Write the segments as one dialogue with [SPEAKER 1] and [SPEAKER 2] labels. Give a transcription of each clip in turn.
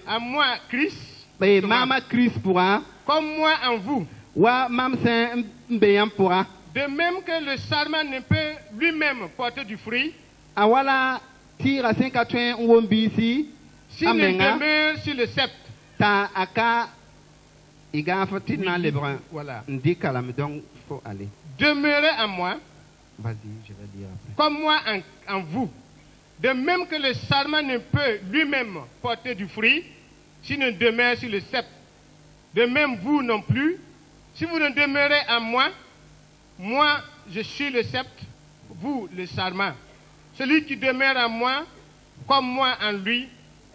[SPEAKER 1] à moi, Christ,
[SPEAKER 2] be mama Christ pourra
[SPEAKER 1] comme moi en vous.
[SPEAKER 2] wa mam sen mbeyam pourra
[SPEAKER 1] De même que le sarment ne peut lui-même porter du fruit,
[SPEAKER 2] awala tira 5 wombisi
[SPEAKER 1] s'il ne demeure sur le sceptre.
[SPEAKER 2] ta aka iga fatina lebrun
[SPEAKER 1] Voilà.
[SPEAKER 2] ndikala donc faut aller.
[SPEAKER 1] Demeurez en moi,
[SPEAKER 2] Vas-y, je vais dire après.
[SPEAKER 1] comme moi en vous. De même que le sarment ne peut lui-même porter du fruit, s'il ne demeure sur le sceptre. De même vous non plus, si vous ne demeurez en moi, moi je suis le sceptre, vous le sarment. Celui qui demeure en moi, comme moi en lui,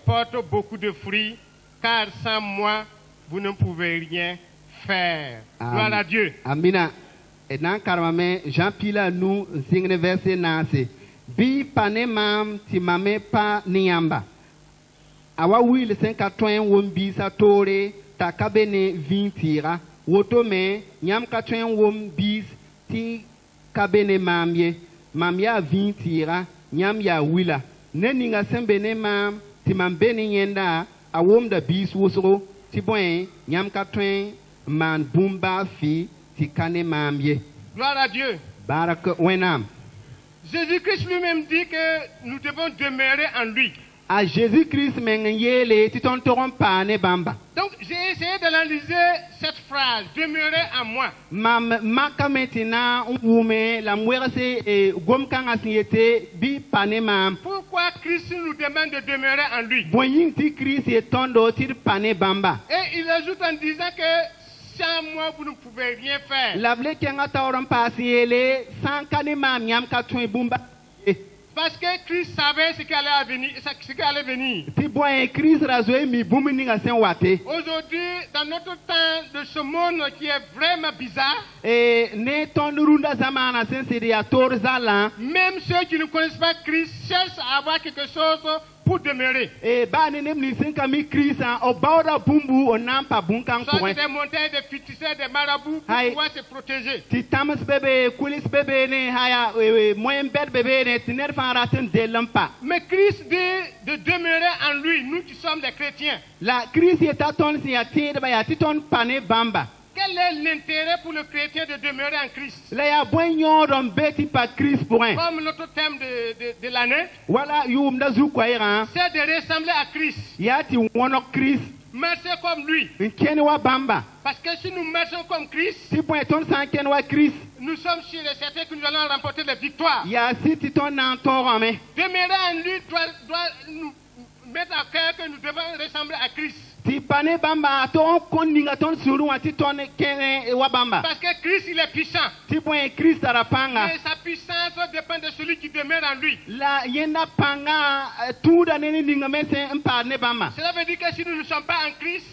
[SPEAKER 1] porte beaucoup de fruits, car sans moi, vous ne pouvez rien faire. Gloire à Dieu.
[SPEAKER 2] Amina. Et dans Karmame, Jean Pila nous signe verset nase. Bi pane mam ti mame pa niamba. Awa wil 5 wombi sa tore ta kabene vintira. Woto me nyam 4 wombis ti kabene mamye. Mamya vintira nyam ya wila. Neninga sembene mam ti mambene yenda awom da bis wosro ti boen nyam 4 man bumba fi.
[SPEAKER 1] Gloire à Dieu. Jésus-Christ lui-même dit que nous devons demeurer en lui.
[SPEAKER 2] À Jésus-Christ,
[SPEAKER 1] donc j'ai essayé d'analyser cette phrase, demeurer en moi. Pourquoi Christ nous demande de demeurer en lui? Et il ajoute en disant que sans moi, vous ne pouvez rien faire. Parce que Christ savait ce qui allait venir. Aujourd'hui, dans notre temps de ce monde qui est vraiment bizarre, même ceux qui ne connaissent pas Christ cherchent à avoir quelque chose pour demeurer. Soit des montagnes, des féticheurs, des marabouts pour pouvoir se protéger. Mais Christ dit de demeurer en lui, nous qui sommes des chrétiens. Quel est l'intérêt pour le chrétien de demeurer en Christ? Comme notre thème de l'année, c'est de ressembler à Christ. Marcher comme lui. Parce que si nous marchons comme Christ, nous sommes sûrs et certains que nous allons remporter la victoire. Demeurer en lui doit nous mettre à cœur que nous devons ressembler à Christ. Parce que Christ il est puissant. Mais sa puissance dépend de celui qui demeure en lui. Cela veut dire que si nous ne sommes pas en Christ,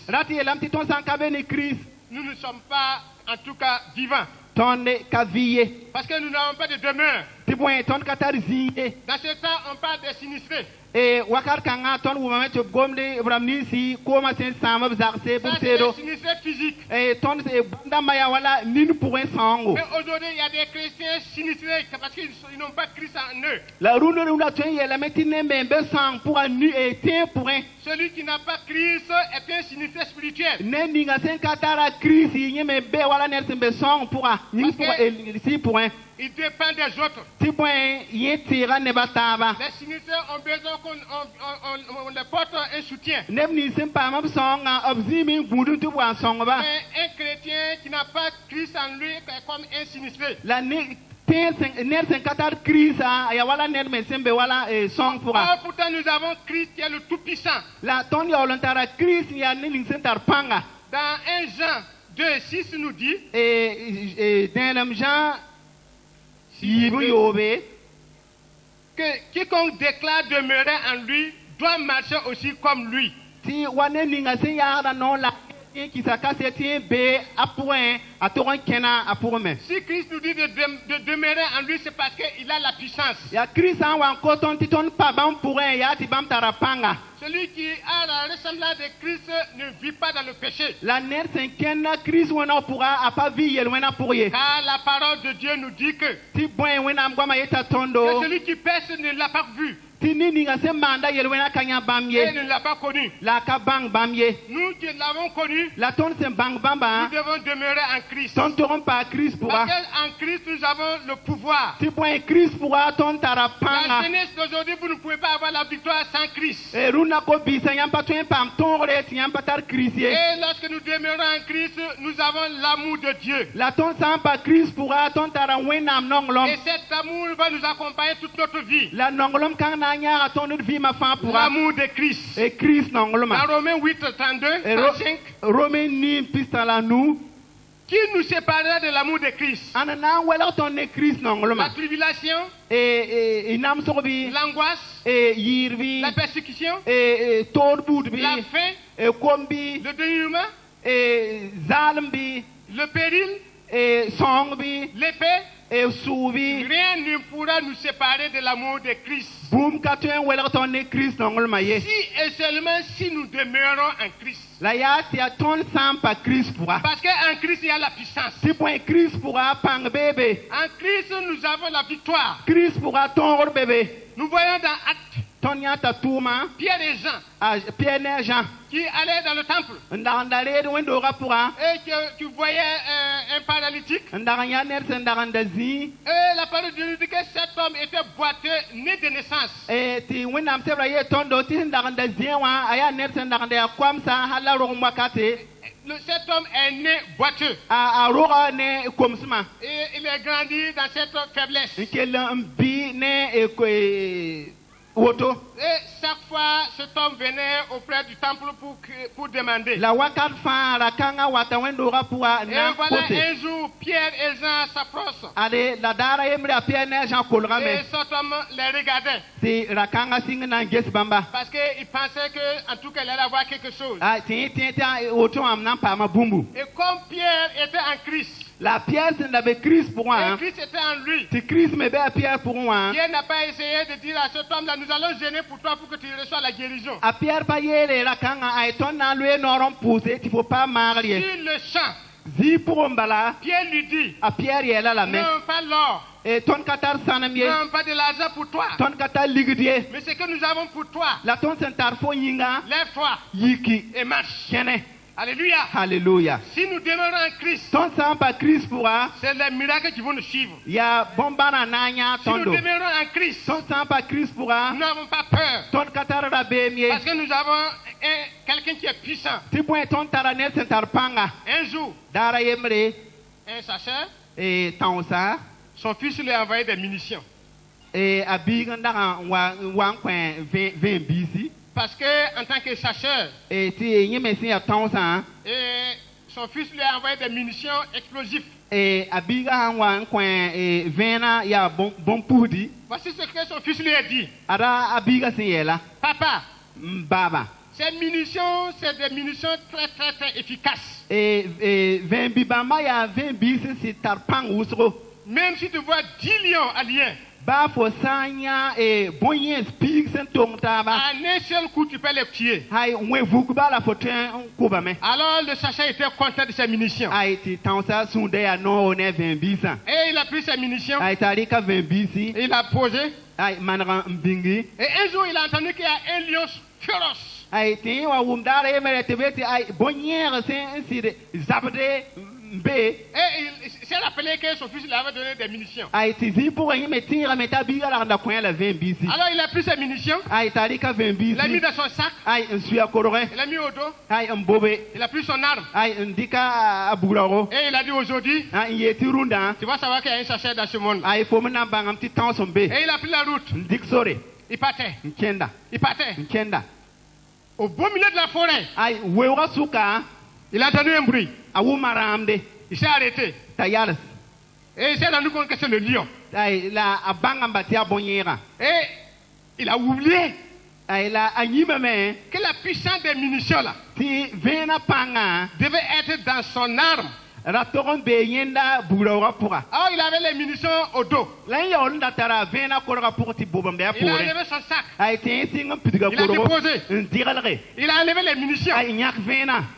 [SPEAKER 1] nous ne sommes pas en tout cas vivants. Parce que nous n'avons pas de demeure. Dans ce temps, on parle des sinistrés. Et wakar kanga ton wumame to gomde bramni si koma sen sama zarse pour tero physique et ton banda maya wala nin pour un sango. Mais aujourd'hui il y a des chrétiens sinistrés parce qu'ils n'ont pas Christ en eux. La rune runa tuen yela metine membe sang pour un nu et tien pour un. Celui qui n'a pas Christ est un sinistré spirituel. Neninga sen katara Christ yeme be wala nersembe sang pour un ni pour un. Il dépend des autres. Les sinistres ont besoin qu'on les porte un soutien. Mais un chrétien qui n'a pas Christ en lui est comme un sinistré. Pourtant nous avons Christ qui est le Tout-Puissant. Dans 1 Jean 2:6 nous dit que quiconque déclare demeurer en lui doit marcher aussi comme lui. Si Christ nous dit de demeurer en lui, c'est parce qu'il a la puissance. Celui qui a la ressemblance de Christ ne vit pas dans le péché. Car la parole de Dieu nous dit que celui qui pêche ne l'a pas vu. Et il ne l'a pas connu. Nous qui l'avons connu, nous devons demeurer en Christ. Parce qu'en Christ, nous avons le pouvoir. La jeunesse d'aujourd'hui, vous ne pouvez pas avoir la victoire sans Christ. Et lorsque nous demeurons en Christ, nous avons l'amour de Dieu. Et cet amour va nous accompagner toute notre vie. L'amour de Christ. Dans Romains 8:32, qui nous séparera de l'amour de Christ? La tribulation, l'angoisse, la persécution, la faim, le dénuement, le péril, l'épée. Rien ne pourra nous séparer de l'amour de Christ. Si et seulement si nous demeurons en Christ. Parce qu'en Christ, il y a la puissance. En Christ, nous avons la victoire. Nous voyons dans Actes Pierre et Jean qui allaient dans le temple et qui voyaient un paralytique. Et la parole de Dieu nous dit que cet homme était boiteux, né de naissance. Cet homme est né boiteux. Et il est grandi dans cette faiblesse. Et chaque fois, cet homme venait auprès du temple pour demander. Et voilà, un jour, Pierre et Jean s'approchent. Et cet homme les regardait. Parce qu'il pensait qu'en tout cas, il allait avoir quelque chose. Et comme Pierre était en Christ, la pièce n'avait Christ pour moi. Et Christ était en lui. Christ me fait Pierre pour moi. Pierre n'a pas essayé de dire à cet homme-là, nous allons gêner pour toi pour que tu reçoives la guérison. A Pierre pas yé la kanga a étonné lui n'auront poussé, il faut pas marier. Sur le champ. Pierre lui dit. A Pierre y est là la main. Non pas l'or. Et ton katar sanamie. Non pas de l'argent pour toi. Ton katar ligdier. Mais ce que nous avons pour toi. La ton sentarfo yinga. Lève-toi. Yiki et marche. Alléluia. Alléluia. Si nous demeurons en Christ, c'est les miracles qui vont nous suivre. Si nous demeurons en Christ, nous n'avons pas peur. Parce que nous avons quelqu'un qui est puissant. Un jour, un chasseur, son fils lui a envoyé des munitions. Parce que en tant que chasseur, son fils lui a envoyé des munitions explosives. Voici ce que son fils lui a dit. Papa, ces munitions, c'est des munitions très très très efficaces. Même si tu vois 10 lions aliens, un seul coup tu peux les tuer. Alors le chasseur était content de ses munitions. Et il a pris ses munitions. Et il a posé. Et un jour il a entendu qu'il y a un lion féroce. Et il s'est rappelé que son fils lui avait donné des munitions. Alors il a pris ses munitions. Il l'a mis dans son sac. Il l'a mis au dos. Il a pris son arme. Et il a dit aujourd'hui, tu vas savoir qu'il y a un chasseur dans ce monde. Et il a pris la route. Il partait. Il partait. Au beau milieu de la forêt, il a entendu un bruit. Il s'est arrêté. Et il s'est rendu compte que c'est le lion. Et il a oublié que la puissance des munitions là devait être dans son arme. Alors il avait les munitions au dos. Il a enlevé son sac. Il a déposé. Il a enlevé les munitions.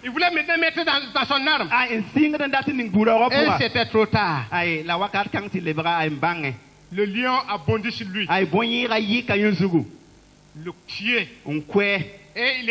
[SPEAKER 1] Il voulait maintenant mettre dans son arme. Et c'était trop tard. Le lion a bondi sur lui. le tuer.
[SPEAKER 2] On kwe.
[SPEAKER 1] Et il est